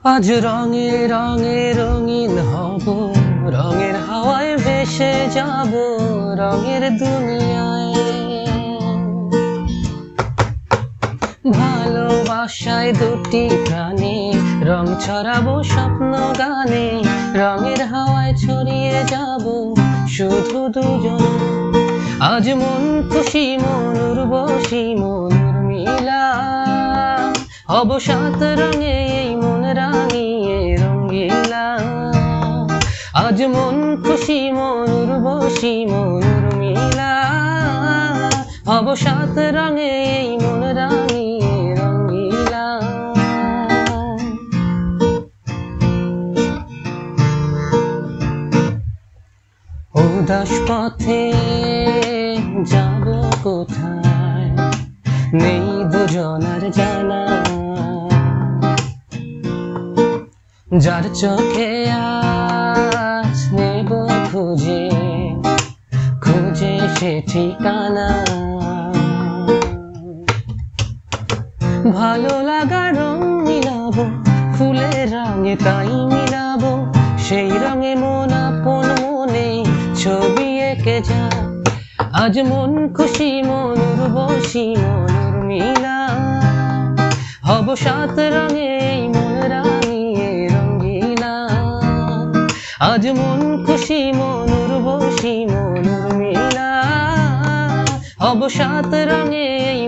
আজ রঙে রঙে রঙিন হব, রঙের হাওয়ায় ভেসে যাব রঙের দুনিয়ায়। ভালোবাসায় দুটি প্রাণে রং ছড়াবো স্বপ্ন গানে, রঙের হাওয়ায় ছড়িয়ে যাব শুধু দুজন। আজ মন খুশি মন উর্বশী মন উর্মিলা, হব সাত রঙে এই মন রাঙিয়ে রঙ্গিলা। আজ মন খুশি মন উর্বশী মন উর্মিলা, হব সাত রঙে এই মন রাঙিয়ে রঙ্গিলা। উদাস পথে যাব কোথায় নেই দুজনার জানা, যার চোখে আজ নেব খুঁজে খুঁজে সে ঠিকানা। ভালো লাগা রং মিলাবো ফুলের রঙে তাই মিলাবো, সেই রঙে মন আপন মনে ছবি এঁকে যা। আজ মন খুশি মন উর্বশী মন উর্মিলা, হব সাত রঙে এই মন রাঙিয়ে রঙ্গিলা। আজ মন খুশি মন উর্বশী মন উর্মিলা, হব সাত রঙে এই